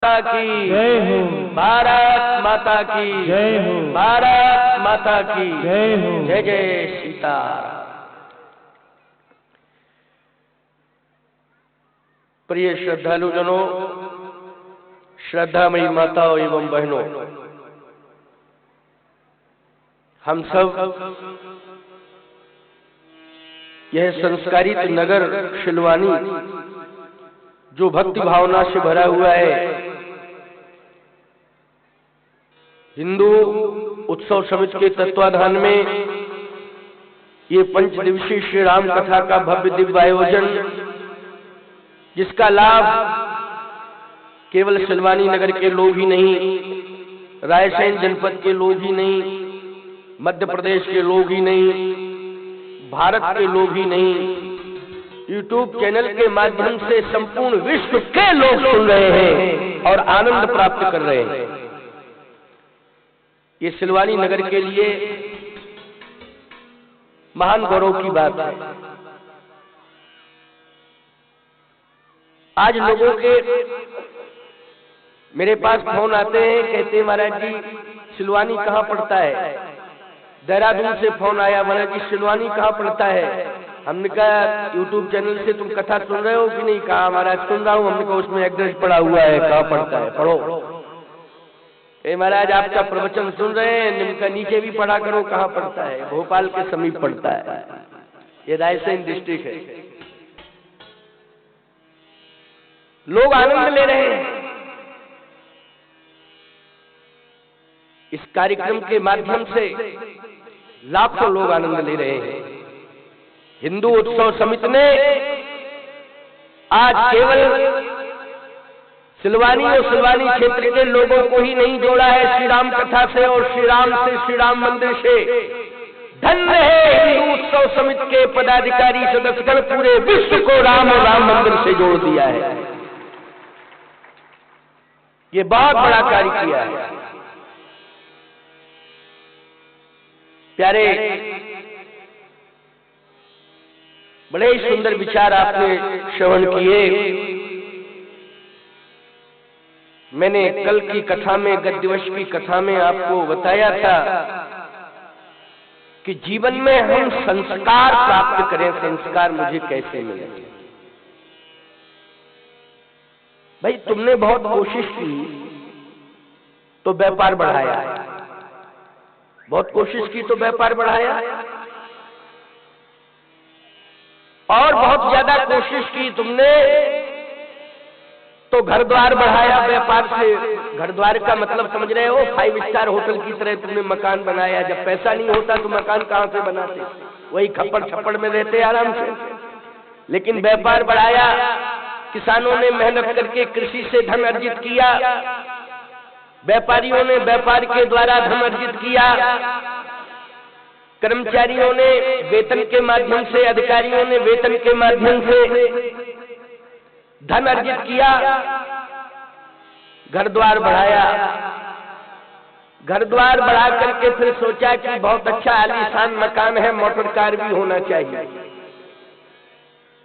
माता की जय हो। भारत माता की जय हो। भारत माता की जय हो। जय जय सीताराम। प्रिय श्रद्धालुजनों, श्रद्धामयी माताओं एवं बहनों, हम सब यह संस्कारित नगर शिलवानी जो भक्ति भावना से भरा हुआ है, हिंदू उत्सव समिति के तत्वाधान में ये 5 दिवसीय श्री राम कथा का भव्य दिव्य आयोजन, जिसका लाभ केवल शिलवानी नगर के लोग ही नहीं, रायसेन जनपद के लोग ही नहीं, मध्य प्रदेश के लोग ही नहीं, भारत के लोग ही नहीं, यूट्यूब चैनल के माध्यम से संपूर्ण विश्व के लोग सुन रहे हैं और आनंद प्राप्त कर रहे हैं। ये शिलवानी नगर के लिए महान गौरव की बात है। आज लोगों के मेरे पास फोन आते हैं, कहते हैं महाराज जी शिलवानी कहाँ पड़ता है। देहरादून से फोन आया, महाराज जी शिलवानी कहाँ पड़ता है। हमने कहा यूट्यूब चैनल से तुम कथा सुन रहे हो कि नहीं। कहा महाराज सुन रहा हूँ। हमने कहा उसमें एड्रेस पड़ा हुआ है, कहाँ पड़ता है, पढ़ो। महाराज आपका प्रवचन सुन रहे हैं, इनका नीचे भी पढ़ा करो कहाँ पड़ता है। भोपाल के समीप पड़ता है, ये रायसेन डिस्ट्रिक्ट है। लोग आनंद ले रहे हैं। इस कार्यक्रम के माध्यम से लाखों लोग आनंद ले रहे हैं। हिंदू उत्सव समिति ने आज केवल शिलवानी और शिलवानी क्षेत्र के लोगों को ही नहीं जोड़ा है श्री राम कथा से और श्री राम से, श्री राम मंदिर से। धन्य है हिंदू उत्सव समिति के पदाधिकारी सदस्यगण, पूरे विश्व को राम और राम मंदिर से जोड़ दिया है। ये बहुत बड़ा कार्य किया है। प्यारे, बड़े ही सुंदर विचार आपने श्रवण किए। मैंने कल की कथा में, गत दिवस की कथा में आपको बताया था कि जीवन में हम संस्कार प्राप्त करें। संस्कार मुझे कैसे मिले। भाई तुमने बहुत कोशिश की तो व्यापार बढ़ाया, बहुत कोशिश की तो व्यापार बढ़ाया, और बहुत ज्यादा कोशिश की तुमने तो घर द्वार बढ़ाया। व्यापार से घर द्वार का मतलब समझ रहे हो, 5 स्टार होटल की तरह तुमने मकान बनाया। जब पैसा नहीं होता तो मकान कहां से बनाते, वही खप्पड़ छप्पड़ में रहते आराम से। लेकिन व्यापार बढ़ाया, किसानों ने मेहनत करके कृषि से धन अर्जित किया, व्यापारियों ने व्यापार के द्वारा धन अर्जित किया, कर्मचारियों ने वेतन के माध्यम से, अधिकारियों ने वेतन के माध्यम से धन अर्जित किया, घर द्वार बढ़ाया। घर द्वार बढ़ा करके फिर सोचा कि बहुत अच्छा आलीशान मकान है, मोटर कार भी होना चाहिए।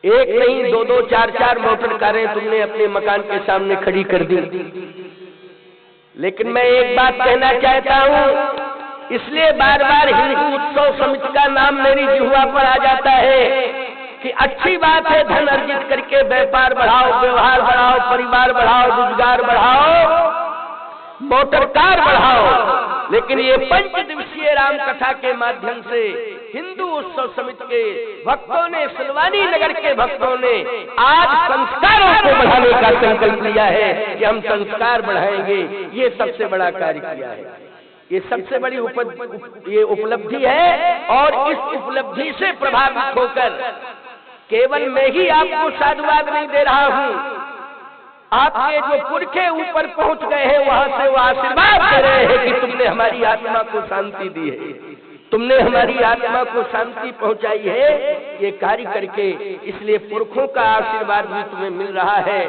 एक नहीं, 2-2, 4-4 मोटर कारें तुमने अपने मकान के सामने खड़ी कर दी। लेकिन मैं एक बात कहना चाहता हूँ, इसलिए बार बार हिंदू उत्सव समिति का नाम मेरी जिह्वा पर आ जाता है कि अच्छी बात है धन अर्जित करके व्यापार बढ़ाओ, व्यवहार बढ़ाओ, परिवार बढ़ाओ, रोजगार बढ़ाओ, मोटर कार बढ़ाओ। लेकिन ये 5 दिवसीय राम कथा के माध्यम से हिंदू उत्सव समिति के भक्तों ने, शिलवानी नगर के भक्तों ने आज संस्कारों को बढ़ाने का संकल्प लिया है कि हम संस्कार बढ़ाएंगे। ये सबसे बड़ा कार्य किया है। ये सबसे बड़ी ये उपलब्धि है। और इस उपलब्धि से प्रभावित होकर केवल मैं ही आपको साधुवाद नहीं दे रहा हूँ, आपके जो पुरखे ऊपर पहुंच गए हैं वहां से वो आशीर्वाद दे रहे हैं कि तुमने हमारी आत्मा को शांति दी है, तुमने हमारी आत्मा को शांति पहुंचाई है ये कार्य करके। इसलिए पुरखों का आशीर्वाद भी तुम्हें मिल रहा है,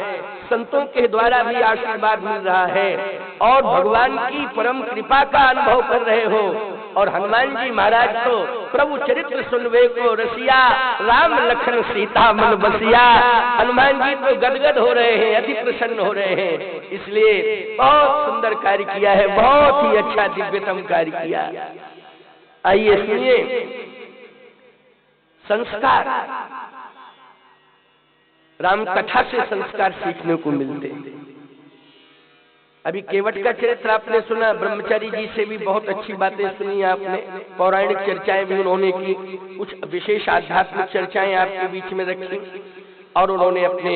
संतों के द्वारा भी आशीर्वाद मिल रहा है। और भगवान की परम कृपा का अनुभव कर रहे हो। और हनुमान जी महाराज तो प्रभु चरित्र सुनवे को रसिया, राम लखन सीता मन बसिया। हनुमान जी तो गदगद हो रहे हैं, अति प्रसन्न हो रहे हैं। इसलिए बहुत सुंदर कार्य किया है, बहुत ही अच्छा दिव्यतम कार्य किया। आइए सुनिए संस्कार। राम कथा से संस्कार सीखने को मिलते हैं। अभी केवट का चरित्र आपने सुना, ब्रह्मचारी जी से भी बहुत अच्छी बातें सुनी आपने, पौराणिक चर्चाएं भी उन्होंने की, कुछ विशेष आध्यात्मिक चर्चाएं आपके बीच में रखी, और उन्होंने अपने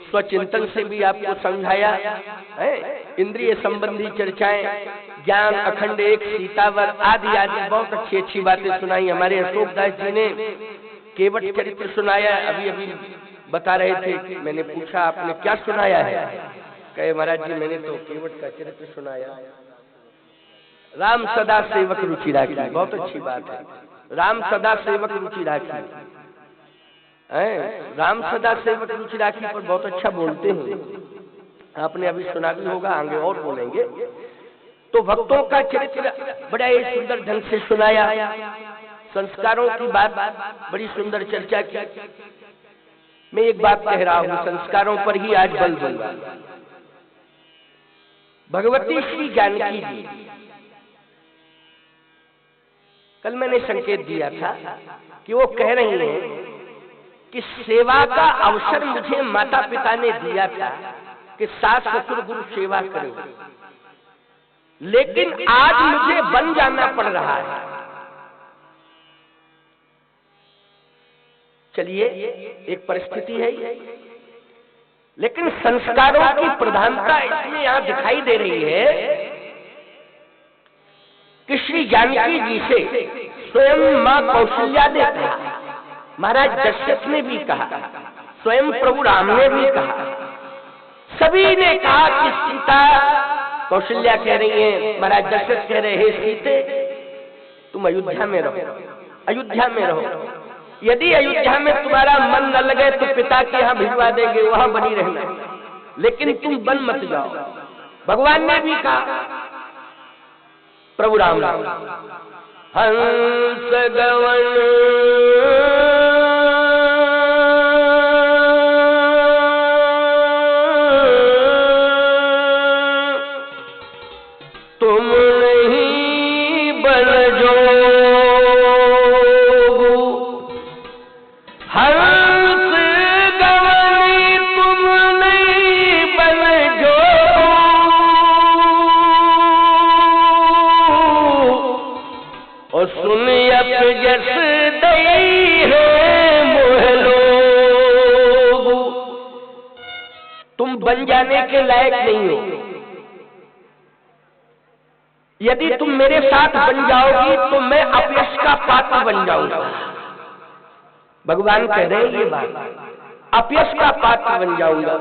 स्वचिंतन से भी आपको समझाया है। इंद्रिय संबंधी चर्चाएं, ज्ञान अखंड एक, सीतावर आदि आदि बहुत अच्छी अच्छी बातें सुनाई। हमारे अशोक दास जी ने केवट चरित्र सुनाया, अभी अभी बता रहे थे। मैंने पूछा आपने क्या सुनाया है? कहे महाराज जी मैंने तो केवट का चरित्र सुनाया। राम सदा सेवक रुचि राखी, बहुत अच्छी बात है। राम सदा सेवक रुचि राखी, राम सदा सेवक रुचि राखी पर बहुत अच्छा बोलते हैं। आपने अभी सुना भी होगा, आगे और बोलेंगे। तो भक्तों का चरित्र बड़ा ही सुंदर ढंग से सुनाया, संस्कारों की बात बड़ी सुंदर चर्चा की। मैं एक बात कह रहा हूँ, संस्कारों पर ही आज बल दूंगा। भगवती श्री जानकी जी, कल मैंने संकेत दिया था कि वो कह रही हैं कि सेवा का अवसर मुझे माता पिता ने दिया था कि सास ससुर गुरु सेवा करें, लेकिन आज मुझे बन जाना पड़ रहा है। चलिए एक परिस्थिति है, लेकिन संस्कारों की प्रधानता इसमें यहां दिखाई दे रही है कि श्री जानकी जी से स्वयं मां कौशल्या ने कहा, महाराज दशरथ ने भी कहा, स्वयं प्रभु राम ने भी कहा, सभी ने कहा कि सीता, कौशल्या कह रही है, महाराज दशरथ कह रहे हैं सीते तुम अयोध्या में रहो, अयोध्या में रहो। यदि अयोध्या में तुम्हारा मन न लगे तो पिता के यहाँ भिजवा देंगे, वहां बनी रहना, लेकिन तुम बन मत जाओ। भगवान ने भी कहा, प्रभु राम हंस गवन तुम नहीं बन जो, हंस गवनी तुम नहीं बन जो, और सुन जस दई है मोह लोग। तुम बन जाने के लायक नहीं हो, यदि तुम मेरे साथ बन जाओगी तो मैं अपयश का पात्र बन जाऊंगा। भगवान कह रहे हैं ये बात, अपयश का पात्र बन जाऊंगा,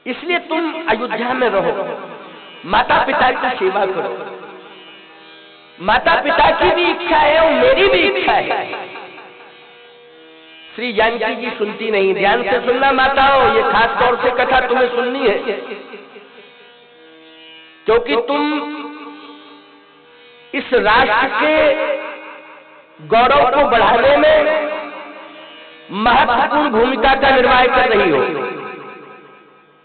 इसलिए तुम अयोध्या में रहो, माता पिता की सेवा करो। माता पिता की भी इच्छा है और मेरी भी इच्छा है। श्री जानकी जी सुनती नहीं, ध्यान से सुनना माताओं, ये खास तौर से कथा तुम्हें सुननी है, क्योंकि तुम इस राष्ट्र के गौरव को बढ़ाने में महत्वपूर्ण भूमिका का निर्वाह कर रही हो।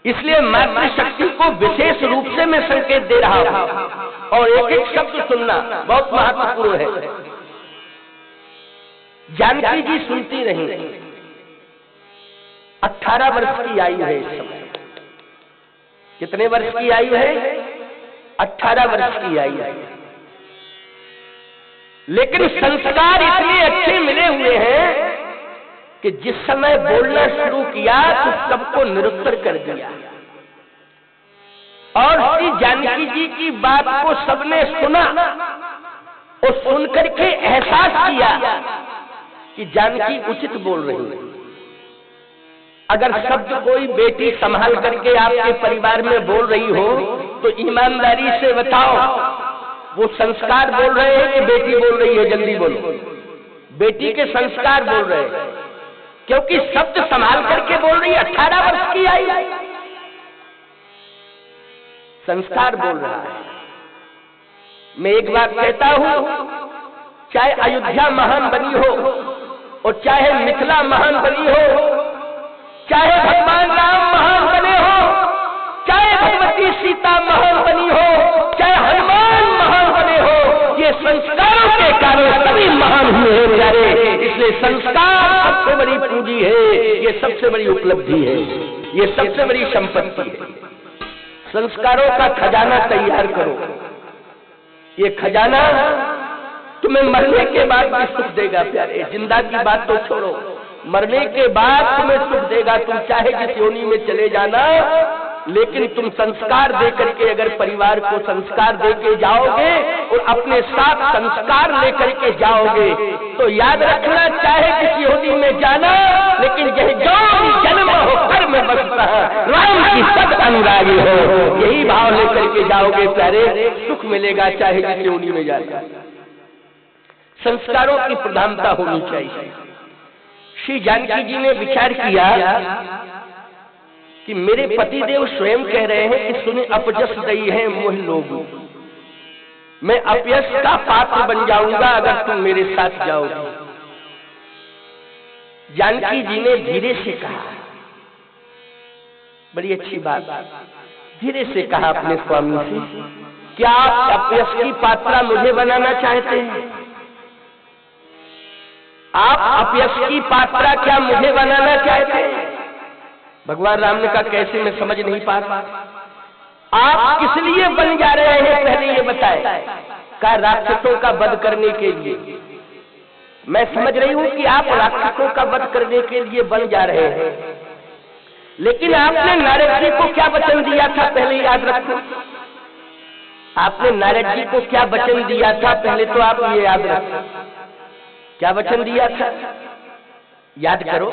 इसलिए मातृशक्ति को विशेष रूप से मैं संकेत दे रहा हूं, और एक एक शब्द सुनना बहुत महत्वपूर्ण है। जानकी जी सुनती नहीं, 18 वर्ष की आयु है इस समय। कितने वर्ष की आयु है? 18 वर्ष की आयु है, लेकिन संस्कार इतने अच्छे मिले हुए हैं कि जिस समय बोलना शुरू किया तो सबको निरुत्तर कर दिया, और श्री जानकी जी की बात को सबने सुना और सुनकर के एहसास किया कि जानकी उचित बोल रही है। अगर शब्द कोई बेटी संभाल करके आपके परिवार में बोल रही हो तो ईमानदारी से बताओ वो संस्कार बोल रहे हैं कि बेटी बोल रही है? जल्दी बोलो। बेटी के संस्कार बोल रहे हैं, क्योंकि शब्द संभाल करके बोल रही है। 18 वर्ष की आई, संस्कार बोल रहा है। मैं एक बात कहता हूं, चाहे अयोध्या महान बनी हो और चाहे मिथिला महान बनी हो, चाहे भगवान राम महान बने हो, चाहे भगवती सीता महान बनी हो, चाहे हनुमान महान बने हो, ये संस्कारों के कारण सभी महान हुए हैं प्यारे। इसलिए संस्कार सबसे बड़ी पूंजी है, ये सबसे बड़ी उपलब्धि है, ये सबसे बड़ी संपत्ति है। संस्कारों का खजाना तैयार करो। ये खजाना तुम्हें मरने के बाद भी सुख देगा प्यारे। जिंदा की बात तो छोड़ो, मरने के बाद तुम्हें सुख देगा। तुम चाहे जिस योनि में चले जाना, लेकिन तुम संस्कार दे करके अगर परिवार को संस्कार दे के जाओगे और अपने साथ संस्कार लेकर के जाओगे, तो याद रखना, चाहे जिस योनि में जाना, लेकिन यह जो जन्म हो कर्म बसता राम की सद अनुरागी हो, यही भाव लेकर के जाओगे प्यारे, सुख मिलेगा चाहे जिस योनि में जाना। संस्कारों की प्रधानता होनी चाहिए। श्री जानकी जी ने विचार किया कि मेरे पतिदेव स्वयं कह रहे हैं कि सुने अपजस दई है मोह लोग, मैं अपयश का पात्र बन जाऊंगा अगर तुम मेरे साथ जाओगे। जानकी जी ने धीरे से कहा, बड़ी अच्छी बात, धीरे से कहा अपने स्वामी से, क्या आप अपयश की पात्रा मुझे बनाना चाहते हैं? आप अपयश की पात्रा क्या मुझे बनाना चाहते हैं? भगवान राम ने कहा, कैसे, मैं समझ नहीं पा रहा। आप किस लिए बन जा रहे हैं, पहले ये बताएं। कहा, राक्षसों का वध करने के लिए। मैं समझ रही हूं कि आप राक्षसों का वध करने के लिए बन जा रहे हैं, लेकिन आपने नारद जी को क्या वचन दिया था, पहले याद रखो। आपने नारद जी को क्या वचन दिया था, पहले तो आप ये याद रखो। क्या वचन दिया था, याद करो।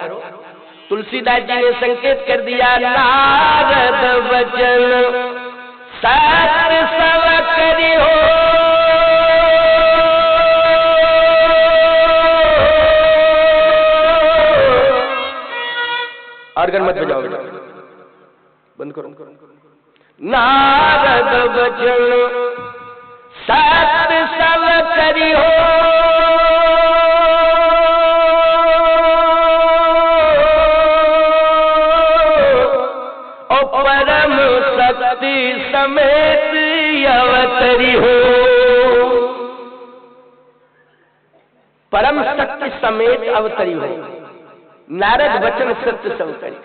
तुलसीदास जी ने संकेत कर दिया, नारद वचन सत सब करी हो, और गन मत बजाओ, बंद करो। नारद वचन सत सब करी हो, परम शक्ति समेत अवतरी हो। परम शक्ति समेत अवतरी हो। नारद वचन सत्य सब करी।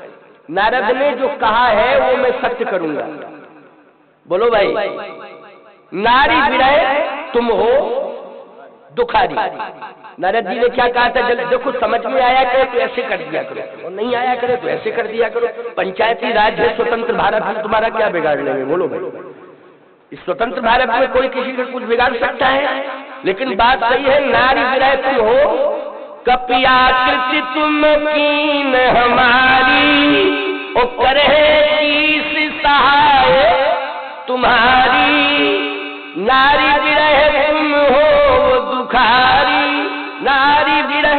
नारद ने जो कहा है वो मैं सत्य करूंगा। बोलो भाई, नारी विरह तुम हो दुखारी। नारद जी ने क्या कहा था, जब देखो समझ में आया करे तो ऐसे कर दिया करो, और नहीं आया करे तो ऐसे कर दिया करो। पंचायती राज है, स्वतंत्र भारत में तुम्हारा क्या बिगाड़ लेंगे? बोलो भाई, इस स्वतंत्र भारत में कोई किसी का कुछ बिगाड़ सकता है? लेकिन बात सही है, नारी विरह तुम हो, कपियाकृति तुम कीन हमारी, ओ करे कीस सहाय तुम्हारी। नारी विरह तुम हो दुखारी, नारी विरह।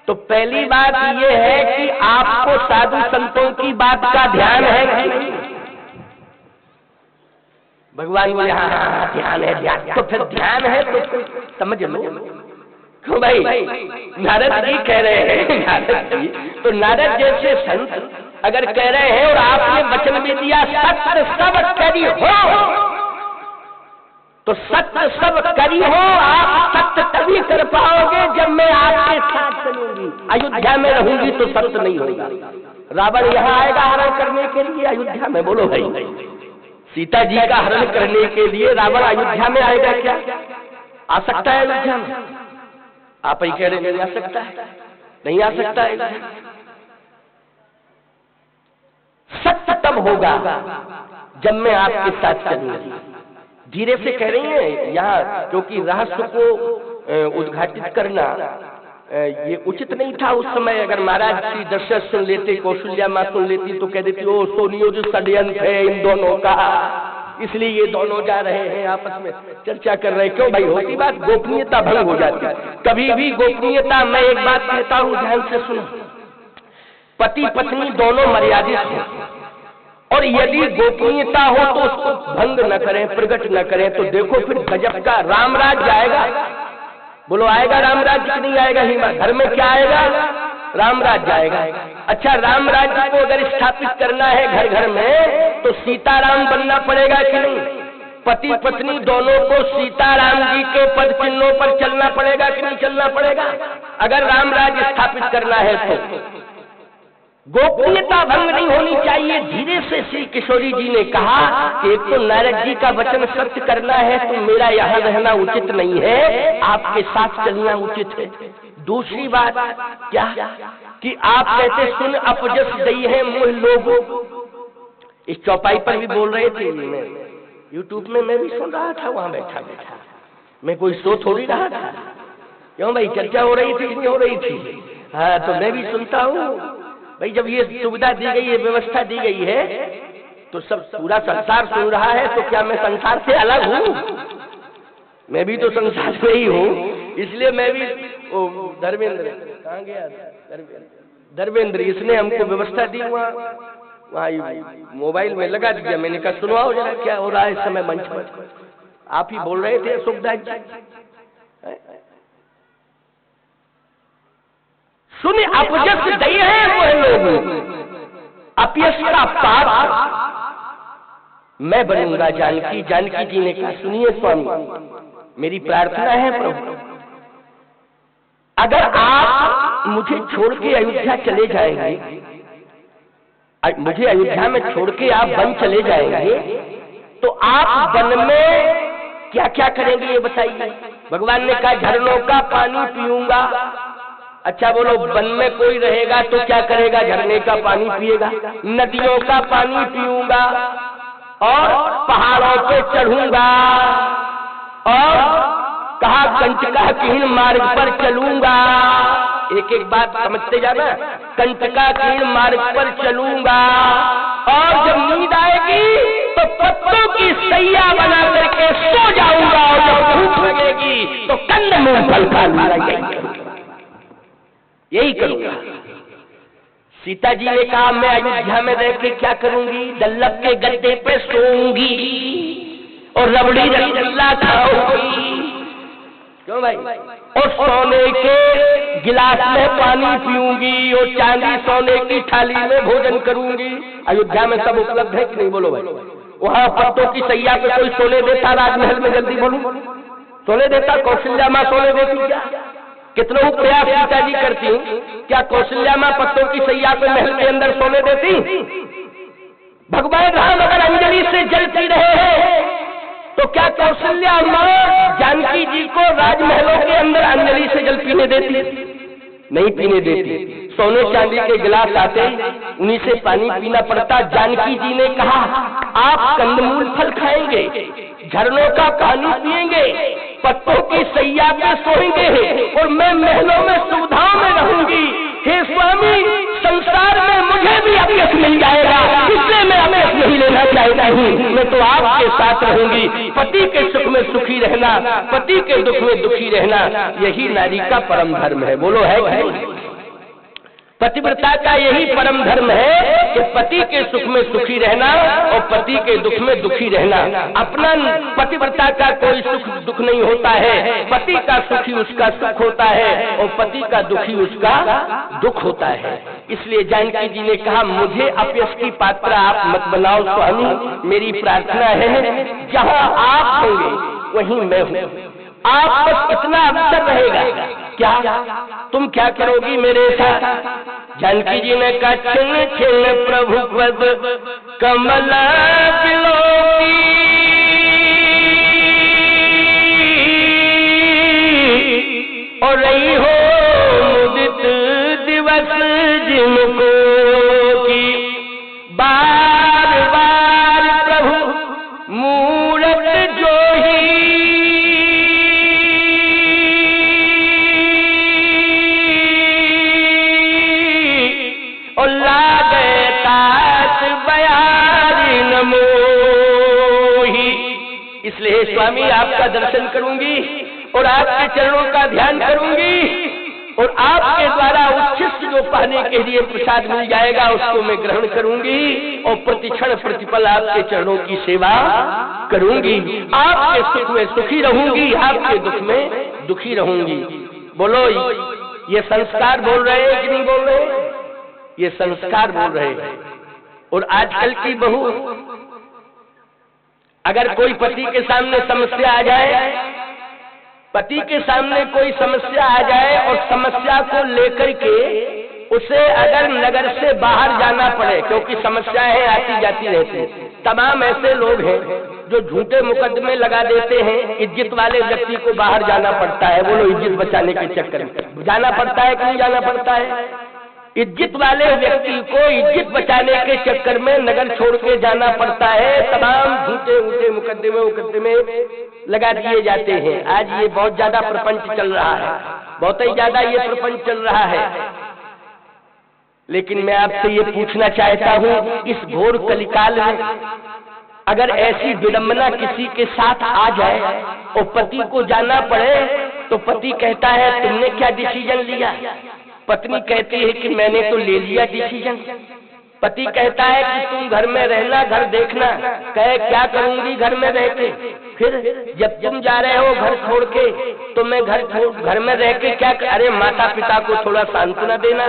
तो पहली बात यह है कि आपको साधु संतों की बात का ध्यान है कि नहीं? भगवान बोले हाँ ध्यान है, ध्यान। तो फिर ध्यान है तो समझ लो। क्यों भाई, नारद जी कह रहे हैं, नारद जी तो नारद जैसे संत अगर कह रहे हैं और आपने वचन भी दिया सत्य सब करी हो, तो सत्य सब करी हो। आप सत्य तभी कर पाओगे जब मैं आपके साथ चलूंगी। अयोध्या में रहूंगी तो सत्य नहीं होगा। रावण यहाँ आएगा हरण करने के लिए अयोध्या में? बोलो भाई, सीता जी का हरण करने के लिए रावण अयोध्या में आएगा क्या? आ सकता है अयोध्या में? आप ही कह रहे नहीं आ सकता है, नहीं आ सकता है। सत्य तब होगा जब मैं आपके साथ चलूंगी। धीरे से कह रही हैं यहाँ, क्योंकि रहस्य को उद्घाटित करना ये उचित नहीं था उस समय। अगर महाराज की दर्शन सुन लेते, कौशल्या माँ सुन लेती तो कह देती ओ सोनियो जो षड्यंत्र है इन दोनों का, इसलिए ये दोनों जा रहे हैं आपस में चर्चा कर रहे हैं। क्यों भाई, होती बात, गोपनीयता भंग हो जाती है कभी भी। गोपनीयता, मैं एक बात कहता हूँ ध्यान से सुनो, पति पत्नी दोनों मर्यादित हो। और यदि गोपनीयता हो तो उसको भंग न करें, प्रकट न करें, तो देखो फिर गजब का रामराज जाएगा। बोलो आएगा रामराज कि नहीं आएगा? हिमा घर में क्या आएगा? रामराज जाएगा। अच्छा, रामराज को अगर स्थापित करना है घर घर में तो सीताराम बनना पड़ेगा कि नहीं? पति पत्नी दोनों को सीताराम जी के पद चिन्हों पर चलना पड़ेगा कि नहीं चलना पड़ेगा? अगर रामराज स्थापित करना है तो गोपनीयता भंग नहीं होनी चाहिए। धीरे से श्री किशोरी जी ने कहा कि एक तो नारद जी का वचन सत्य करना है तो मेरा यहाँ रहना उचित नहीं है, आपके साथ चलना उचित है। दूसरी बात क्या कि आप कहते सुन अपजस दई है मुँह लोगों, इस चौपाई पर भी बोल रहे थे, यूट्यूब में मैं भी सुन रहा था वहां बैठा बैठा, मैं कोई सो थोड़ी रहा था। क्यों भाई, चर्चा हो रही थी नहीं हो रही थी? हाँ, तो मैं भी सुनता हूँ भाई। जब ये सुविधा दी गई है, व्यवस्था दी गई है, तो सब पूरा संसार सुन रहा है, तो क्या मैं संसार से अलग हूँ? मैं भी तो संसार में ही हूँ। इसलिए मैं भी धर्मेंद्र कहाँ गया? धर्मेंद्र, इसने हमको व्यवस्था दी, वहाँ मोबाइल में लगा दिया। मैंने कहा सुनवाओ जरा क्या हो रहा है इस समय मंच पर। आप ही बोल रहे थे सुखदास जी, सुने अपजस दई है वो लोग, अपयश का पाप मैं बनूंगा जानकी। जानकी जी ने कहा सुनिए स्वामी, मेरी प्रार्थना है प्रभु, अगर आप मुझे छोड़ के अयोध्या चले जाएंगे, मुझे अयोध्या में छोड़ के आप वन चले जाएंगे, तो आप वन में क्या क्या करेंगे ये बताइए। भगवान ने कहा झरनों का पानी पीऊंगा। अच्छा बोलो, वन में कोई रहेगा तो क्या करेगा? झरने का पानी पिएगा। नदियों का पानी पीऊंगा और पहाड़ों पे चढ़ूंगा, और कहा कंचकाकीर्ण मार्ग पर चलूंगा। एक एक बात समझते जाना, कंचकाकीर्ण मार्ग पर चलूंगा, और जब नींद आएगी तो पत्तों की सैया बना करके सो जाऊंगा, और जब भूख लगेगी तो कंदमूल फल खा लूंगा। यही करूंगा। सीता जी ने कहा मैं अयोध्या में रह के क्या करूंगी? दल्लभ के गद्दे पे सोऊंगी और रबड़ी रसगुल्ला खाऊंगी। क्यों भाई? और सोने के गिलास में पानी पीऊंगी और चांदी सोने की थाली में भोजन करूंगी। अयोध्या में सब उपलब्ध है कि नहीं? बोलो भाई। वहाँ पत्तों की सैया पे कोई सोने देता राजमहल में? जल्दी बोलो, सोने देता? कौशल्या माँ सोने देती क्या? कितना प्रयास सीता जी करती, क्या कौशल्या माँ पत्तों की सैया पे महल के अंदर सोने देती? भगवान राम अगर अंजलि से जल पी रहे हैं तो क्या कौशल्या माँ जानकी जी को राजमहलों के अंदर अंजलि से जल पीने देती? नहीं पीने देती। सोने चांदी के गिलास आते, उन्हीं से पानी पीना पड़ता। जानकी जी ने कहा आप कंदमूल फल खाएंगे, झरनों का पानी पिएंगे, पत्तों की सैया पे सोएंगे, और मैं महलों में सुविधाओं में रहूंगी। हे स्वामी, संसार में मुझे भी अपयश मिल जाएगा, इसलिए मैं अपयश नहीं लेना चाहता हूँ। मैं तो आपके साथ रहूंगी। पति के सुख में सुखी रहना, पति के दुख में दुखी रहना, यही नारी का परम धर्म है। बोलो है कि नहीं? पतिव्रता का यही परम धर्म है कि पति के सुख में सुखी रहना और पति के दुख में दुखी रहना। अपना पतिव्रता का कोई सुख दुख नहीं होता है, पति का सुखी उसका सुख होता है और पति का दुखी उसका दुख होता है। इसलिए जानकी जी ने कहा मुझे अपयश की पात्रा आप मत बनाओ स्वामी, मेरी प्रार्थना है जहाँ आप होंगे वहीं मैं हूँ। आप बस इतना अवसर रहेगा, क्या तुम क्या करोगी मेरे साथ? जानकी जी ने कहा छिन छिन प्रभु पद कमल बिलोकी, और रही हो मुदित दिवस जिनको की, बार बार प्रभु मूरत जो ही स्वामी आपका दर्शन करूंगी और आपके चरणों का ध्यान करूंगी और आपके द्वारा उच्छिष्ट जो पाने के लिए प्रसाद मिल जाएगा उसको मैं ग्रहण करूंगी और प्रतिक्षण प्रतिपल आपके चरणों की सेवा करूंगी। आपके सुख में सुखी रहूंगी, आपके दुख में दुखी रहूंगी। बोलो, ये संस्कार बोल रहे हैं कि नहीं बोल रहे? ये संस्कार बोल रहे हैं। और आजकल की बहू, अगर कोई पति के सामने समस्या आ जाए, पति के सामने कोई समस्या आ जाए और समस्या को लेकर के उसे अगर नगर से बाहर जाना पड़े, क्योंकि समस्याएं आती जाती रहती हैं, तमाम ऐसे लोग हैं जो झूठे मुकदमे लगा देते हैं, इज्जत वाले व्यक्ति को बाहर जाना पड़ता है। वो लोग इज्जत बचाने के चक्कर में जाना पड़ता है कि नहीं जाना पड़ता है? इज्जत वाले व्यक्ति को इज्जत बचाने के चक्कर में नगर छोड़ के जाना पड़ता है। तमाम झूठे मुकदमे लगा दिए जाते हैं। आज ये बहुत ज्यादा प्रपंच चल रहा है, बहुत ही ज्यादा ये प्रपंच चल रहा है। लेकिन मैं आपसे ये पूछना चाहता हूँ, इस घोर कलिकाल में अगर ऐसी विडंबना किसी के साथ आ जाए और पति को जाना पड़े, तो पति कहता है तुमने क्या डिसीजन लिया? पत्नी कहती है कि मैंने तो ले लिया डिसीजन। पति कहता है कि तुम घर में रहना, घर देखना। कहे क्या करूंगी घर में रह के? फिर जब तुम जा रहे हो घर छोड़ के, तो मैं घर में रह के क्या? अरे माता पिता को थोड़ा सांत्वना देना।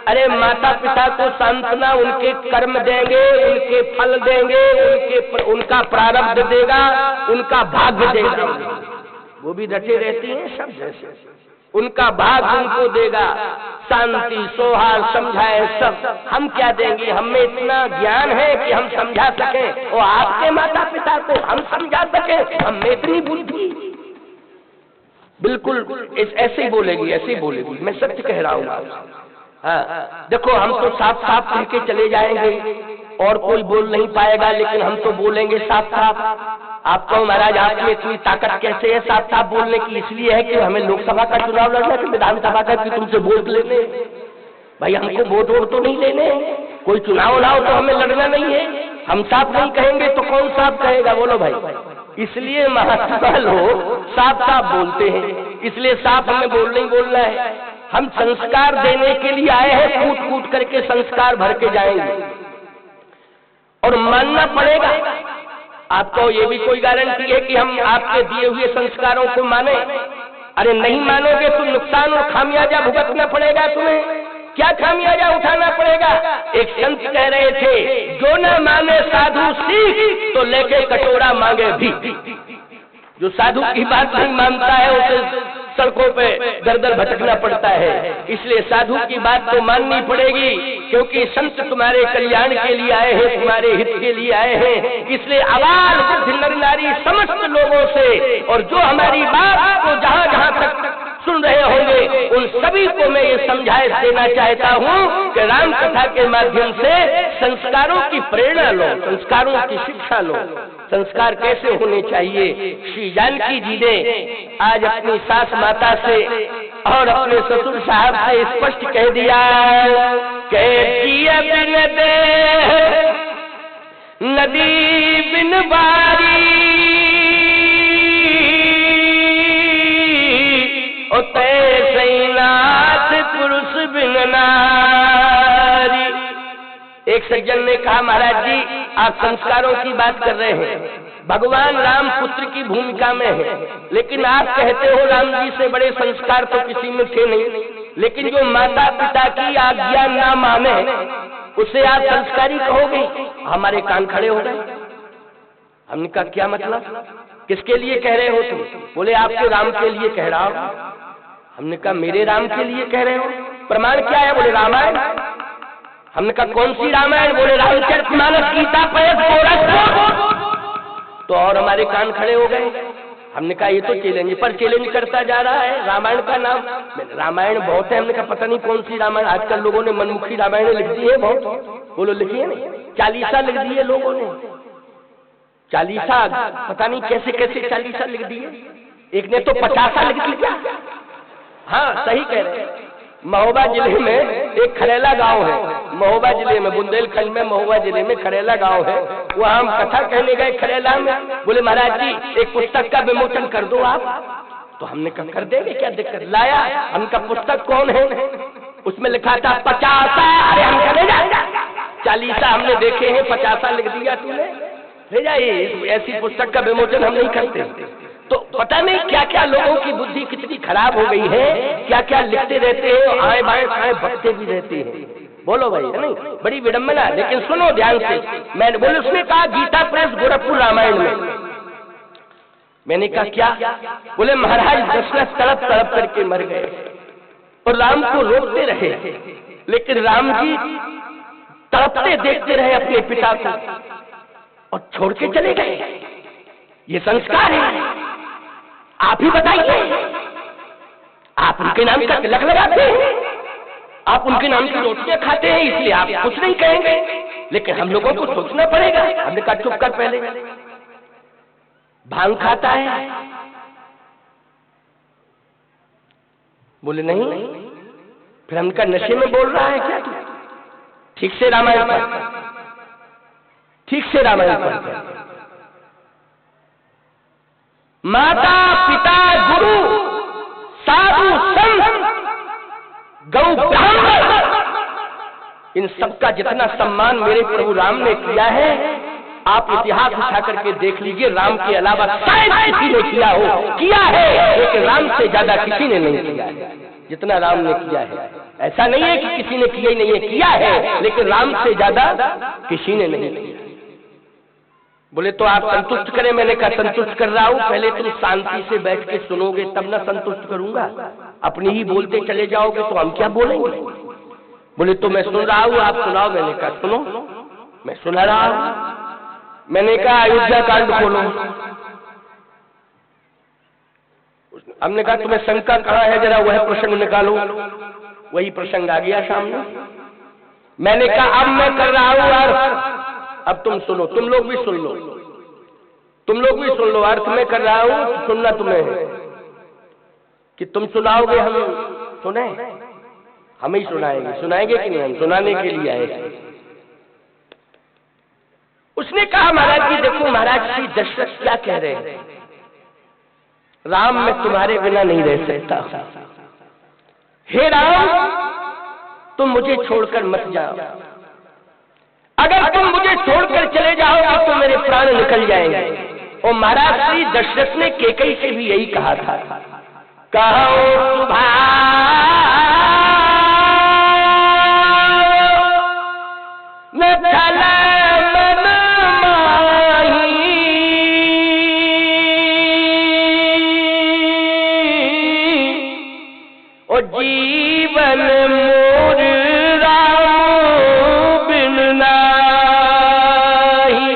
अरे माता पिता को सांत्वना उनके कर्म देंगे, उनके फल देंगे, उनका प्रारब्ध देगा, उनका भाग्य देगा। वो भी डटे रहती हैं सब जैसे, उनका भाग उनको देगा। शांति सौहार्द समझाए सब, हम क्या देंगे? हमें इतना ज्ञान है कि हम समझा सकें, और आपके माता पिता को हम समझा सकें, हमें इतनी बुद्धि? बिल्कुल ऐसे ही बोलेगी, ऐसे ही बोलेगी। मैं सत्य कह रहा हूँ। हाँ, देखो हम तो साफ साफ कह के चले जाएंगे और कोई बोल नहीं पाएगा, लेकिन हम तो बोलेंगे साफ साफ। आपको महाराज आप में इतनी ताकत कैसे है साफ साफ बोलने की? इसलिए है कि हमें लोकसभा का चुनाव लड़ना है कि विधानसभा का, कि तुमसे वोट लेने? भाई हमको वोट तो नहीं लेने, कोई चुनाव लाओ तो हमें लड़ना नहीं है। हम साफ नहीं कहेंगे तो कौन साफ कहेगा? बोलो भाई। इसलिए महात्मा लोग साफ साफ बोलते हैं, इसलिए साफ हमें बोलना है। हम संस्कार देने के लिए आए हैं, कूट कूट करके संस्कार भर के जाएंगे और मानना पड़ेगा। आपको ये भी कोई गारंटी है कि हम आपके दिए हुए संस्कारों को माने? अरे नहीं मानोगे तो नुकसान और खामियाजा भुगतना पड़ेगा तुम्हें। क्या खामियाजा उठाना पड़ेगा? एक संत कह रहे थे, जो न माने साधु सीख तो लेके कटोरा मांगे भी। जो साधु की बात नहीं मानता है उसे सड़कों पे दर दर भटकना पड़ता है। इसलिए साधु की बात तो माननी पड़ेगी, क्योंकि संत तुम्हारे कल्याण के लिए आए हैं, तुम्हारे हित के लिए आए हैं। इसलिए आवाज वृद्ध नर नारी समस्त लोगों से, और जो हमारी बात को जहाँ जहाँ तक सुन रहे होंगे, उन सभी को मैं ये समझाए देना चाहता हूँ कि राम कथा के माध्यम से संस्कारों की प्रेरणा लो, संस्कारों की शिक्षा लो। संस्कार कैसे होने चाहिए? श्री जानकी जी ने आज अपनी सास माता से और अपने ससुर साहब से स्पष्ट कह दिया, बिन दे नदी बिन बारी, नाथ पुरुष बिन नारी। एक सज्जन ने कहा, महाराज जी आप संस्कारों की बात कर रहे हैं, भगवान राम पुत्र की भूमिका में है, लेकिन आप कहते हो राम जी से बड़े संस्कार तो किसी में थे नहीं, लेकिन जो माता पिता की आज्ञा ना माने उसे आप संस्कारी कहोगे? हमारे कान खड़े हो गए। हमने कहा क्या मतलब, किसके लिए कह रहे हो तुम? बोले आपके राम के लिए कह रहा हूं। हमने कहा मेरे राम के लिए कह रहे हो? प्रमाण क्या है? बोले रामायण। हमने कहा कौन सी रामायण? बोले रामचरितमानस, गीता, पयस। तो और हमारे कान खड़े हो गए। हमने कहा ये तो चैलेंज पर चैलेंज करता जा रहा है। रामायण का नाम, रामायण बहुत है। हमने कहा पता नहीं कौन सी रामायण, आजकल लोगों ने मनमुखी रामायण लिख दी है बहुत। बोलो लिखी है नहीं, चालीसा लिख दी है लोगों ने, चालीसा, पता नहीं कैसे कैसे चालीसा लिख दी है। एक ने तो 50 लिख दिया। हाँ सही कह रहे हैं। महोबा जिले में एक खरेला गांव है, महोबा जिले में, बुंदेलखंड में महोबा जिले में खरेला गांव है। वहाँ हम कथा कहने गए खरेला में। बोले महाराज जी एक पुस्तक का विमोचन कर दो आप। तो हमने कहा कर देंगे, क्या दिक्कत। लाया, हमका पुस्तक कौन है, उसमें लिखा था 50। अरे हम चले जाए 40 हमने देखे हैं, 50 लिख दिया तूने, ले जाइए। ऐसी पुस्तक का विमोचन हम नहीं करते। तो पता नहीं क्या क्या लोगों की बुद्धि कितनी खराब हो गई है, क्या क्या लिखते रहते हैं, आए बाएं साए बकते भी रहते हैं। बोलो भाई, है नहीं, बड़ी विडम्बना। लेकिन सुनो ध्यान से, मैंने बोले, उसने कहा गीता प्रेस गोरखपुर रामायण में। मैंने कहा क्या? बोले महाराज दशरथ तड़प तड़प करके मर गए और राम को रोकते रहे, लेकिन राम जी तड़पते देखते रहे अपने पिता को और छोड़ के चले गए। ये संस्कार है। आप ही बताइए, आप उनके नाम का तिलक लगाते हैं, आप उनके नाम की रोटियां खाते हैं, इसलिए आप कुछ नहीं कहेंगे, लेकिन हम लोगों को सोचना पड़ेगा। हमने कहा चुप कर, पहले भांग खाता है? बोले नहीं। फिर हमका नशे में बोल रहा है क्या तू? ठीक से रामायण पढ़, ठीक से रामायण पढ़। माता पिता गुरु साधु संत गौ ब्राह्मण, इन सबका जितना सम्मान मेरे प्रभु राम ने किया है, आप इतिहास उठा करके देख लीजिए, राम के अलावा शायद किसी ने किया है, लेकिन राम से ज्यादा किसी ने नहीं किया है जितना राम ने किया है। ऐसा नहीं है कि किसी ने किया ही नहीं है, किया है, लेकिन राम से ज्यादा किसी ने नहीं किया। बोले तो आप संतुष्ट करें। मैंने कहा संतुष्ट कर रहा हूं, पहले तुम शांति से बैठ के सुनोगे तब ना संतुष्ट करूंगा। अपनी ही बोलते चले जाओगे तो हम क्या बोलेंगे। बोले तो मैं सुन रहा हूं, आप सुनाओ। मैंने कहा सुनो, मैं सुना रहा हूं। मैंने कहा अयोध्या कांड खोलो। हमने कहा तुम्हें शंका कहाँ है, जरा वह प्रसंग निकालो। वही प्रसंग आ गया सामने। मैंने कहा अब मैं कर रहा हूं अर्थ, अब तुम सुनो, तुम लोग भी सुन लो, तुम लोग भी सुन लो। अर्थ में कर रहा हूं, सुनना तुम्हें है कि तुम सुनाओगे, हम सुने, हम ही सुनाएंगे। सुनाएंगे कि नहीं? हम सुनाने के लिए आए। उसने कहा महाराज जी देखो, महाराज श्री दशरथ क्या कह रहे हैं, राम मैं तुम्हारे बिना नहीं रह सकता। हे राम, तुम मुझे छोड़कर मत जाओ। अगर तुम मुझे छोड़कर चले जाओगे तो मेरे प्राण निकल जाएंगे। और महाराज श्री दशरथ ने केकई से भी यही कहा था, कहो सुभा न चला मन माही, और जीवन मोर राम बिन नाही।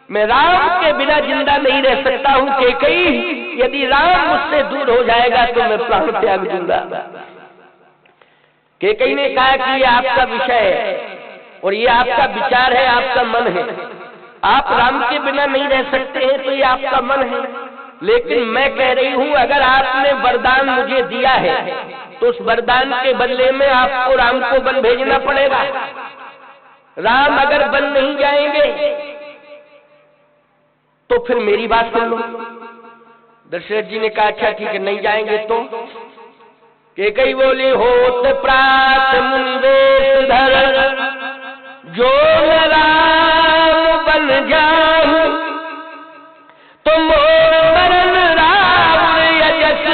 मैं राम के बिना जिंदा नहीं रह सकता हूं केकई, यदि राम मुझसे दूर हो जाएगा तो मैं प्राण त्याग दूंगा। केकई ने कहा कि ये आपका विषय है और ये आपका विचार है, आपका मन है, आप राम के बिना नहीं रह सकते हैं तो ये आपका मन है। लेकिन मैं कह रही हूं अगर आपने वरदान मुझे दिया है तो उस वरदान के बदले में आपको राम को वन भेजना पड़ेगा। राम अगर वन नहीं जाएंगे तो फिर मेरी बात सुन लो। दशरथ जी ने कहा अच्छा ठीक है, नहीं जाएंगे तो? केकई बोली होत प्रात मुनिवेश धर, जो न राम बन जाऊं तो मोर मरण राम यजस,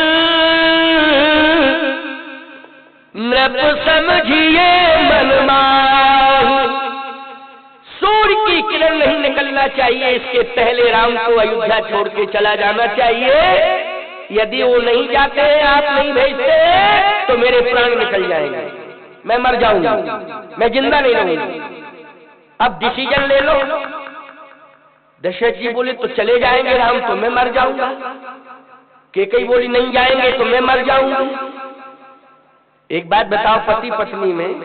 नृप समझिए मन माहू। सूर्य की किरण नहीं निकलना चाहिए, इसके पहले राम को अयोध्या छोड़ के चला जाना चाहिए। यदि वो नहीं जाते, आप नहीं भेजते तो मेरे प्राण निकल जाएंगे, मैं मर जाऊंगा, मैं जिंदा नहीं रहूंगा। अब डिसीजन ले लो। दशरथ जी बोले तो चले जाएंगे राम तो मैं मर जाऊंगा। केकई बोली नहीं जाएंगे तो मैं मर जाऊंगी। एक बात बताओ, पति पत्नी में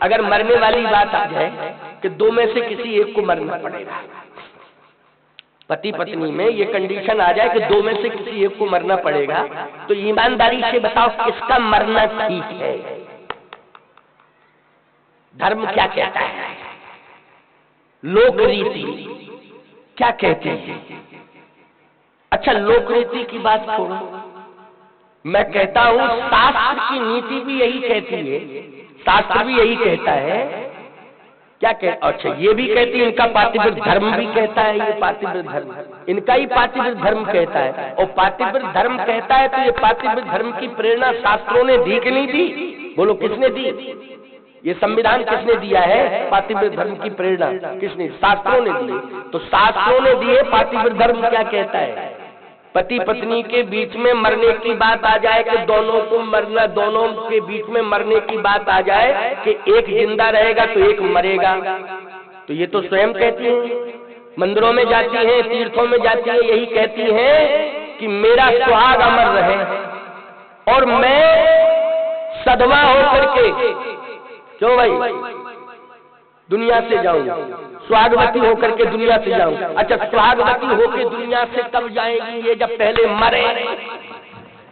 अगर मरने वाली बात आ जाए कि दो में से किसी एक को मरना पड़ेगा, पति पत्नी में ये कंडीशन आ जाए कि दो में से किसी एक को मरना पड़ेगा, तो ईमानदारी से बताओ किसका मरना ठीक है? धर्म क्या कहता है, लोक रीति क्या कहते हैं? अच्छा लोक रीति की बात छोड़ो, मैं कहता हूं शास्त्र की नीति भी यही कहती है, शास्त्र भी यही कहता है। क्या कहता? अच्छा, ये भी कहती है, इनका पातिव्रत धर्म भी कहता है, ये पातिव्रत धर्म इनका ही पातिव्रत धर्म कहता है। और पातिव्रत धर्म कहता है तो ये पातिव्रत धर्म की प्रेरणा शास्त्रों ने दी कि नहीं दी? बोलो किसने दी? ये संविधान किसने दिया है? पातिव्रत धर्म की प्रेरणा किसने? शास्त्रों ने दी। तो शास्त्रों ने दिए, पातिव्रत धर्म क्या कहता है? पति पत्नी के बीच में मरने की बात आ जाए कि दोनों को मरना, दोनों के बीच में मरने की बात आ जाए कि एक जिंदा रहेगा तो एक मरेगा, तो ये तो स्वयं कहती हैं, मंदिरों में जाती हैं, तीर्थों में जाती हैं, यही कहती हैं कि मेरा सुहाग अमर रहे और मैं सधवा होकर के क्यों भाई दुनिया से जाऊं, सुहागवती होकर के दुनिया से जाऊं। अच्छा, सुहागवती होकर दुनिया से कब जाएगी? ये जब पहले मरे,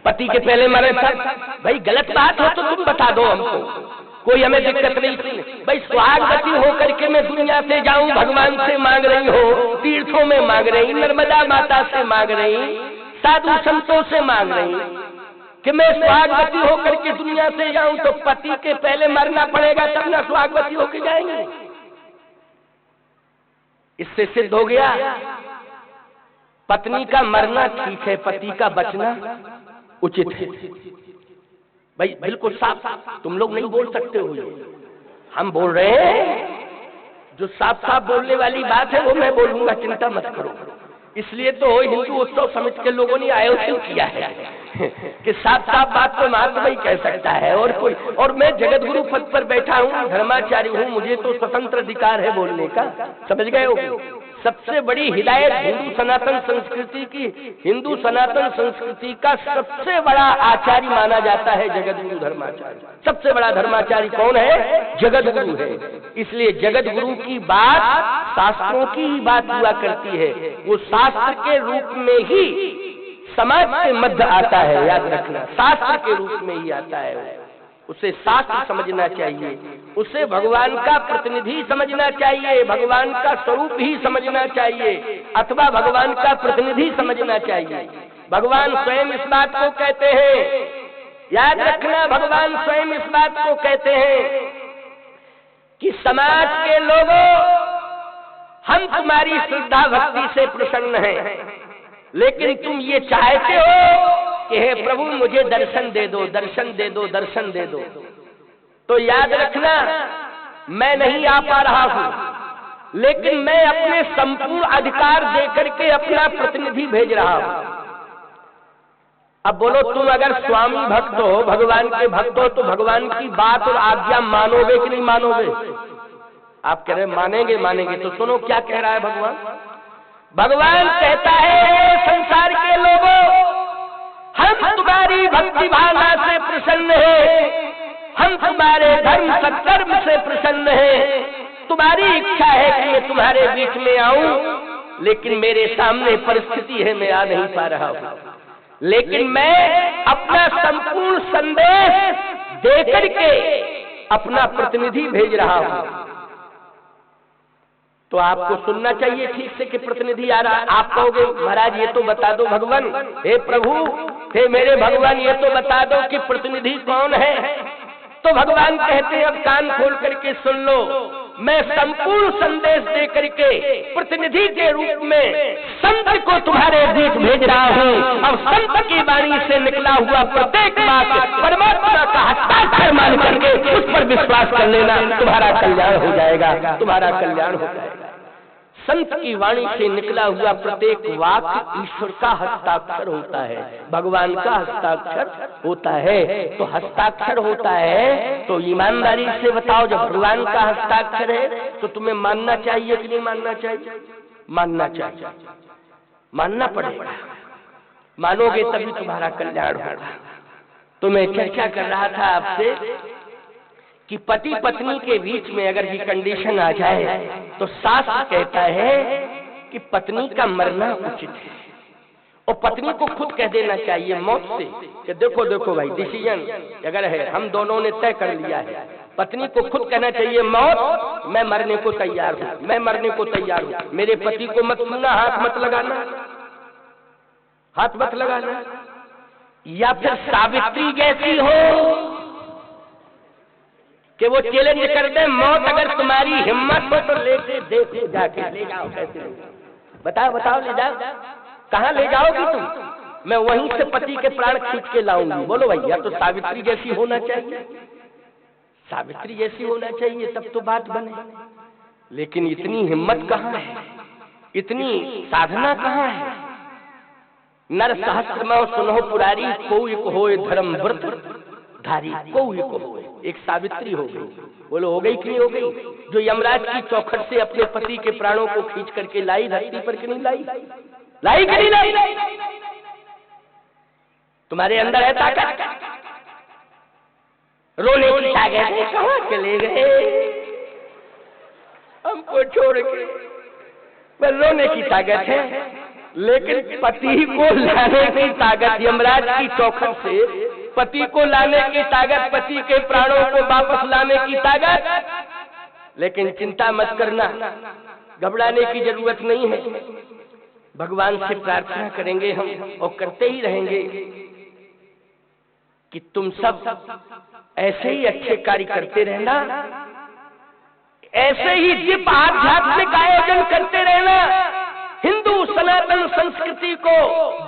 पति के पहले मरे तब। भाई गलत बात हो तो तुम बता दो हमको, कोई हमें दिक्कत नहीं। भाई सुहागवती होकर के मैं दुनिया से जाऊं, भगवान से मांग रही हो, तीर्थों में मांग रही, नर्मदा माता से मांग रही, साधु संतों से मांग रही कि मैं सुहागवती होकर के दुनिया से जाऊं, तो पति के पहले मरना पड़ेगा तब ना सुहागवती होकर जाएंगे। इससे सिद्ध हो गया पत्नी का मरना ठीक है, पति का बचना उचित है। भाई बिल्कुल साफ, तुम लोग नहीं बोल सकते हो, हम बोल रहे हैं। जो साफ साफ बोलने वाली बात है वो मैं बोलूंगा, चिंता मत करो। इसलिए तो हिंदू उत्सव समिति के लोगों ने आयोजन किया है कि साफ साफ बात तो महात्मा ही कह सकता है और कोई। और मैं जगत गुरु पद पर बैठा हूँ, धर्माचार्य हूँ, मुझे तो स्वतंत्र अधिकार है बोलने का, समझ गए हो? सबसे बड़ी हिदायत हिंदू सनातन संस्कृति की, हिंदू सनातन संस्कृति का सबसे बड़ा आचार्य माना जाता है जगत गुरु धर्माचार्य। सबसे बड़ा धर्माचार्य कौन है? जगत गुरु है। इसलिए जगत गुरु की बात शास्त्रों की ही बात हुआ करती है, वो शास्त्र के रूप में ही समाज के मध्य आता है, याद रखना, शास्त्र के रूप में ही आता है। उसे शास्त्र समझना चाहिए, उसे भगवान का प्रतिनिधि समझना चाहिए, भगवान का स्वरूप ही समझना चाहिए, अथवा भगवान का प्रतिनिधि समझना चाहिए। भगवान स्वयं इस बात को कहते हैं, याद रखना, भगवान स्वयं इस बात को कहते हैं कि समाज के लोगों, हम तुम्हारी श्रद्धा भक्ति से प्रसन्न हैं, लेकिन तुम ये चाहते हो कि हे प्रभु मुझे दर्शन दे दो, दर्शन दे दो, दर्शन दे दो। तो याद रखना, मैं नहीं आ पा रहा हूं, लेकिन मैं अपने संपूर्ण अधिकार देकर के अपना प्रतिनिधि भेज रहा हूं। अब बोलो, तुम अगर स्वामी भक्त हो, भगवान के भक्त हो, तो भगवान की बात और आज्ञा मानोगे कि नहीं मानोगे? आप कह रहे मानेंगे, मानेंगे, तो सुनो क्या कह रहा है भगवान। भगवान कहता है, संसार के लोगों, हम तुम्हारी भक्ति भावना से प्रसन्न हैं, हम तुम्हारे धर्म सत्कर्म से प्रसन्न हैं। तुम्हारी इच्छा है कि मैं तुम्हारे बीच में आऊं, लेकिन मेरे सामने परिस्थिति है, मैं आ नहीं पा रहा हूं। लेकिन मैं अपना संपूर्ण संदेश देकर के अपना प्रतिनिधि भेज रहा हूं। तो आपको सुनना चाहिए ठीक से कि प्रतिनिधि आ रहा है। आप कहोगे महाराज ये तो बता दो भगवान, हे प्रभु, हे मेरे भगवान, ये तो बता दो कि प्रतिनिधि कौन है। तो भगवान कहते हैं, अब कान खोल करके सुन लो, मैं संपूर्ण संदेश दे करके प्रतिनिधि के रूप में संत को तुम्हारे बीच भेज रहा हूँ। अब संत की वाणी से निकला हुआ प्रत्येक बात परमात्मा का हस्ताक्षर मान करके उस पर विश्वास कर लेना, तुम्हारा कल्याण हो जाएगा, तुम्हारा कल्याण हो जाएगा। संत की वाणी से निकला हुआ प्रत्येक वाक्य ईश्वर का हस्ताक्षर होता है, भगवान का हस्ताक्षर होता है। तो हस्ताक्षर होता है तो ईमानदारी से बताओ, जब भगवान का हस्ताक्षर है तो तुम्हें मानना चाहिए कि नहीं मानना चाहिए? मानना चाहिए, मानना पड़ेगा। मानोगे तभी तुम्हारा कल्याण होगा। तो मैं चर्चा कर रहा था आपसे कि पति पत्नी के बीच में अगर ये कंडीशन आ जाए तो शास्त्र कहता है कि पत्नी का मरना उचित है, और पत्नी को खुद कह देना चाहिए मौत से कि देखो देखो भाई, डिसीजन अगर है, हम दोनों ने तय कर लिया है। पत्नी को खुद कहना चाहिए, मौत, मैं मरने को तैयार हूं, मैं मरने को तैयार हूं। मेरे पति को मत छूना, हाथ मत लगाना, हाथ मत लगाना। या फिर सावित्री जैसी हो कि वो चैलेंज कर दे, मौत अगर तुम्हारी हिम्मत हो तो लेके देखो, जाके ले जाओ, कैसे बताओ बताओ, ले जाओ, कहाँ ले जाओगी तुम? मैं वहीं से पति के प्राण खींच के लाऊंगी। बोलो भैया, तो सावित्री जैसी होना चाहिए, सावित्री जैसी होना चाहिए, तब तो बात बने। लेकिन इतनी हिम्मत कहाँ है, इतनी साधना कहाँ है? नर सहस्त्रमय सुनो पुरारी, कोई को होए धर्म व्रत धारी, कोई को होए, एक सावित्री हो गई। बोलो हो गई कि नहीं हो गई? जो यमराज की चौखट से अपने पति के प्राणों को खींच करके लाई धरती पर, कि नहीं लाई? लाई कि नहीं लाई? तुम्हारे अंदर है ताकत? रोने की ताकत है, कहाँ चले गए हमको छोड़ के? पर रोने की ताकत है, लेकिन पति को लाने की ताकत, यमराज की चौखट से पति को लाने की ताकत, पति के प्राणों को वापस लाने की ताकत। लेकिन चिंता मत करना, घबराने की जरूरत नहीं है। भगवान से प्रार्थना करेंगे हम, और करते ही रहेंगे कि तुम सब ऐसे ही अच्छे कार्य करते रहना, ऐसे ही दीप आध्यात्मिक आयोजन करते रहना, हिंदू सनातन संस्कृति को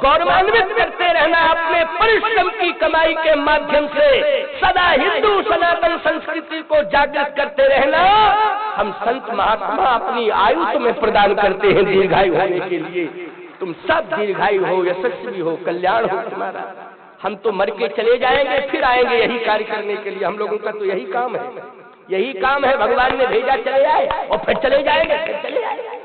गौरवान्वित करते रहना, अपने परिश्रम की कमाई के माध्यम से सदा हिंदू सनातन संस्कृति को जागृत करते रहना। हम संत महात्मा अपनी आयु तुम्हें प्रदान करते हैं दीर्घायु होने के लिए। तुम सब दीर्घायु हो, यशस्वी हो, कल्याण हो तुम्हारा। हम तो मर के चले जाएंगे, फिर आएंगे यही कार्य करने के लिए। हम लोगों का तो यही काम है, यही काम है। भगवान ने भेजा, चले आए और फिर चले जाएंगे, फिर चले आएंगे।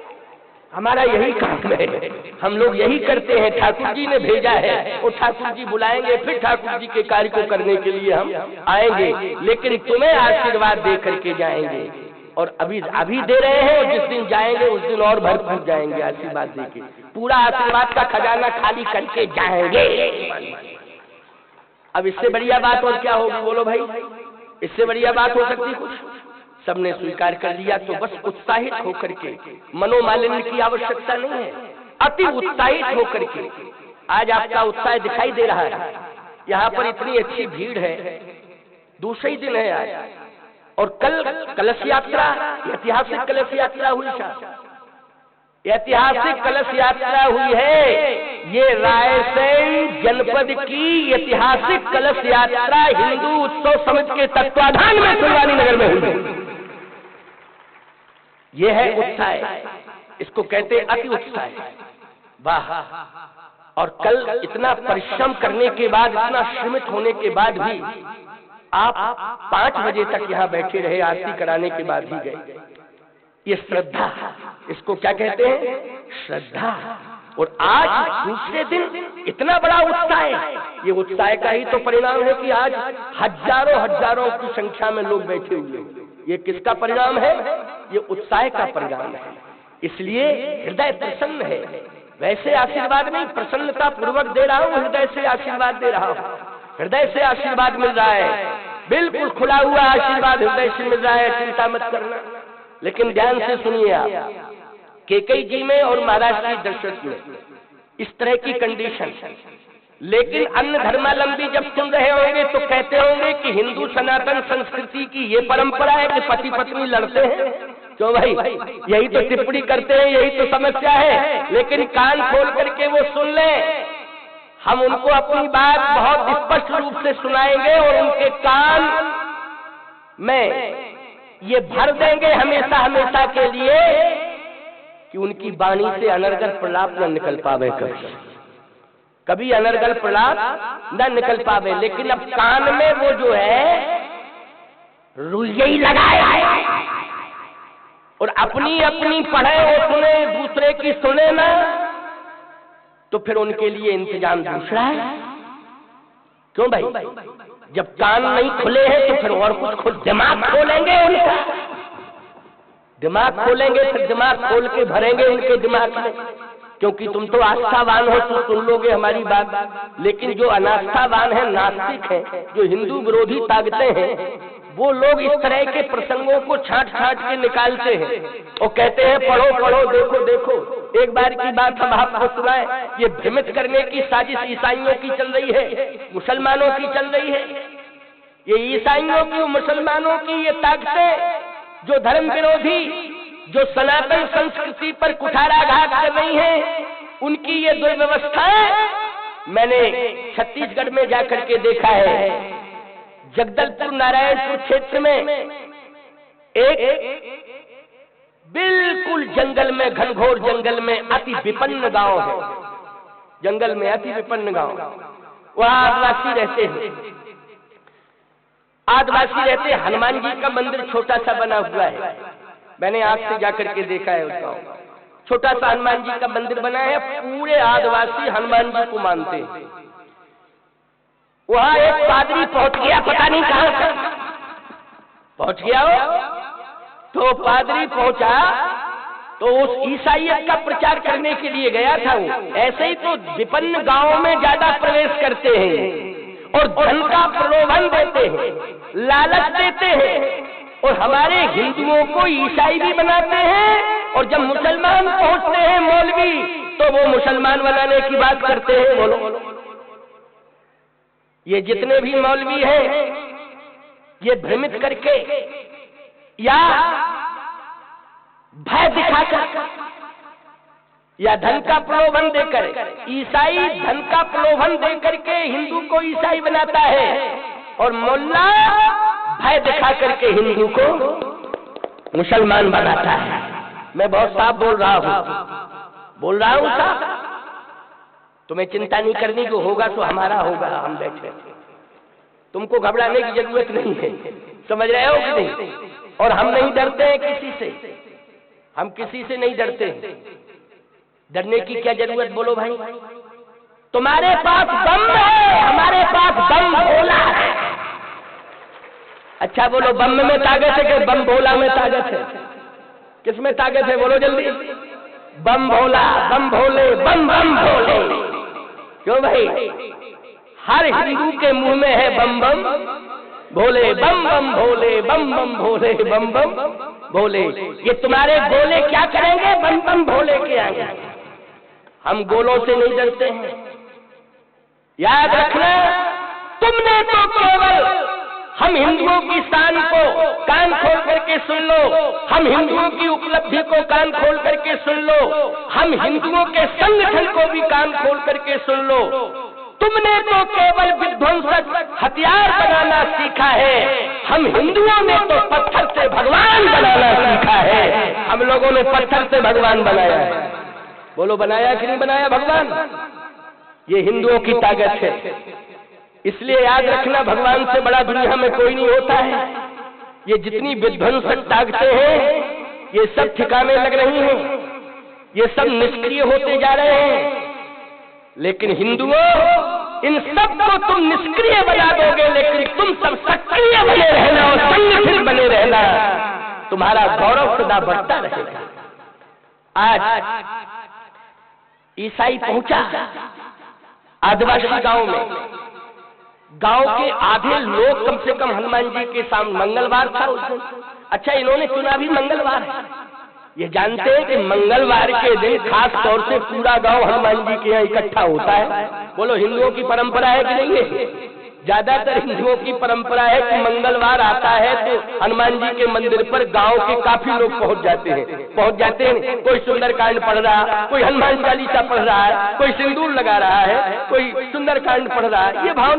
हमारा यही काम है, हम लोग यही करते हैं। ठाकुर जी ने भेजा है, और ठाकुर जी बुलाएंगे, फिर ठाकुर जी के कार्य को करने के लिए हम आएंगे। लेकिन तुम्हें आशीर्वाद दे करके जाएंगे, और अभी अभी दे रहे हैं, और जिस दिन जाएंगे उस दिन और भरपूर जाएंगे आशीर्वाद देके। पूरा आशीर्वाद का खजाना खाली करके जाएंगे। अब इससे बढ़िया बात और क्या होगी? बोलो भाई, इससे बढ़िया बात हो सकती कुछ? सबने स्वीकार कर लिया तो बस उत्साहित होकर के, मनोमालिन्य की आवश्यकता नहीं है, अति उत्साहित होकर के। आज आपका उत्साह दिखाई दे रहा है, यहाँ पर इतनी अच्छी भीड़ है। दूसरा ही दिन है आज, और कल कलश यात्रा, ऐतिहासिक कलश यात्रा हुई। ऐतिहासिक कलश यात्रा हुई है। ये रायसेन जनपद की ऐतिहासिक कलश यात्रा हिंदू उत्सव समिति के तत्वाधान में सुलवानी नगर में हुई। ये है उत्साह, इसको कहते अति उत्साह। वाह! और कल इतना परिश्रम करने के बाद, इतना श्रमित होने के बाद भी आप 5 बजे तक यहाँ बैठे रहे, आरती कराने के बाद ही गए। ये श्रद्धा, इसको क्या कहते हैं? श्रद्धा। और आज दूसरे दिन इतना बड़ा उत्साह है। ये उत्साह का ही तो परिणाम है कि आज हजारों हजारों की संख्या में लोग बैठे हुए हैं। ये किसका परिणाम है? ये उत्साह का परिणाम है। इसलिए हृदय प्रसन्न है। वैसे आशीर्वाद नहीं, प्रसन्नता पूर्वक दे रहा हूँ, हृदय से आशीर्वाद दे रहा हूँ। हृदय से आशीर्वाद मिल रहा है, बिल्कुल खुला हुआ आशीर्वाद हृदय से मिल रहा है। चिंता मत करना। लेकिन ध्यान से सुनिए आप, केकई जी में और महाराज की दशरथ में इस तरह की कंडीशन। लेकिन अन्य धर्मावलंबी जब सुन रहे होंगे तो कहते होंगे कि हिंदू सनातन संस्कृति की ये परंपरा है कि पति पत्नी लड़ते हैं। क्यों भाई? यही तो टिप्पणी करते हैं, यही तो समस्या है। लेकिन कान खोल करके वो सुन ले, हम उनको अपनी बात बहुत स्पष्ट रूप से सुनाएंगे और उनके कान में ये भर देंगे हमेशा हमेशा के लिए कि उनकी वाणी से अनर्गल प्रलाप न निकल पावे, कभी अनर्गल प्रलाप न निकल पावे। लेकिन अब कान में वो जो है रुइया ही लगाए और अपनी अपनी पढ़े और सुने, दूसरे की सुने ना, तो फिर उनके लिए इंतजाम दूसरा है। क्यों भाई? जब कान नहीं खुले हैं तो फिर और कुछ खुल, दिमाग खोलेंगे उनका, दिमाग खोलेंगे, फिर दिमाग खोल के भरेंगे उनके दिमाग में। क्योंकि तुम तो आस्थावान हो तो सुन लोगे हमारी बात, लेकिन जो अनास्थावान है, नास्तिक है, जो हिंदू विरोधी ताकतें हैं, वो लोग इस तरह के प्रसंगों को छांट छांट के निकालते हैं और कहते हैं पढ़ो पढ़ो, देखो देखो। एक बार की बात हम आपको सुनाएं, ये भ्रमित करने की साजिश ईसाइयों की चल रही है, मुसलमानों की चल रही है। ये ईसाइयों की, मुसलमानों की ये ताकतें, जो धर्म विरोधी, जो सनातन संस्कृति पर कुठाराघात कर रही हैं, उनकी ये दुर्व्यवस्थाएं मैंने छत्तीसगढ़ में जाकर के देखा है। जगदलपुर नारायणपुर क्षेत्र में एक बिल्कुल जंगल में, घनघोर जंगल में अति विपन्न गांव है। जंगल में अति विपन्न गांव, वहां आदिवासी रहते हैं। आदिवासी रहते, हनुमान जी का मंदिर छोटा सा बना हुआ है। मैंने आंख से जाकर के देखा है उस गांव। छोटा सा हनुमान जी का मंदिर बना है, पूरे आदिवासी हनुमान जी को मानते हैं। वहां एक पादरी पहुंच गया, पता नहीं कहां से पहुंच गया हो। तो पादरी पहुंचा तो उस ईसाइयत का प्रचार करने के लिए गया था वो। ऐसे ही तो विपन्न गांवों में ज्यादा प्रवेश करते हैं और धन का प्रलोभन देते हैं, लालच देते हैं, और हमारे हिंदुओं को ईसाई भी बनाते हैं। और जब मुसलमान पहुंचते हैं मौलवी, तो वो मुसलमान बनाने की बात करते हैं। बोलो, ये जितने भी मौलवी हैं, ये भ्रमित करके या भय दिखाकर या धन का प्रलोभन देकर, ईसाई धन का प्रलोभन देकर के हिंदू को ईसाई बनाता है, और मुल्ला भय दिखा करके हिंदू को मुसलमान बनाता है। मैं बहुत साफ बोल रहा हूं साहब। तुम्हें चिंता नहीं करनी, जो होगा तो हमारा होगा, हम बैठे। तुमको घबराने की जरूरत नहीं है, समझ रहे हो कि नहीं? और हम नहीं डरते हैं किसी से, हम किसी से नहीं डरते हैं। डरने की क्या जरूरत, बोलो भाई? तुम्हारे पास बम है, हमारे पास बम भोला है। अच्छा बोलो, बम में ताकत है कि बम भोला में ताकत है? किसमें ताकत है, बोलो जल्दी? बम भोला, बम भोले, बम बम भोले। क्यों भाई? हर हिंदू के मुंह में है बम बम भोले, बम बम भोले, बम बम भोले, बम बम भोले। ये तुम्हारे गोले क्या करेंगे बम बम भोले के आगे? हम गोलों से नहीं डरते हैं। याद रखना, तुमने तो केवल हम हिंदुओं की शान को कान खोल करके सुन लो, हम हिंदुओं की उपलब्धि को कान खोल करके सुन लो, हम हिंदुओं के संगठन को भी कान खोल करके सुन लो। तुमने तो केवल विध्वंसक हथियार बनाना सीखा है, हम हिंदुओं ने तो पत्थर से भगवान बनाना सीखा है। हम लोगों ने पत्थर से भगवान बनाया है। बोलो, बनाया कि नहीं बनाया भगवान? ये हिंदुओं की ताकत है। इसलिए याद रखना, भगवान से बड़ा दुनिया में कोई नहीं होता है। ये जितनी विध्वंसक ताकतें हैं, ये सब ठिकाने लग रही हैं, ये सब निष्क्रिय होते जा रहे हैं। लेकिन हिंदुओं, इन सब को तुम निष्क्रिय बना दोगे, लेकिन तुम सब सक्रिय बने रहना और संगठित बने रहना, तुम्हारा गौरव सदा बढ़ता रहेगा। आज ईसाई पहुंचा आदिवासी गांव में। गांव के आधे लोग कम से कम हनुमान जी के सामने, मंगलवार था उस दिन। अच्छा, इन्होंने चुना भी मंगलवार है। ये जानते हैं कि मंगलवार के दिन खास तौर से पूरा गांव हनुमान जी के यहाँ इकट्ठा होता है। बोलो, हिंदुओं की परंपरा है कि नहीं है? ज्यादातर हिंदुओं की परंपरा है कि मंगलवार आता है तो हनुमान जी के मंदिर पर गांव के काफी लोग पहुंच जाते हैं। कोई सुंदरकांड पढ़ रहा, कोई हनुमान चालीसा पढ़ रहा है, कोई सिंदूर लगा रहा है, कोई सुंदरकांड पढ़ रहा है। ये भाव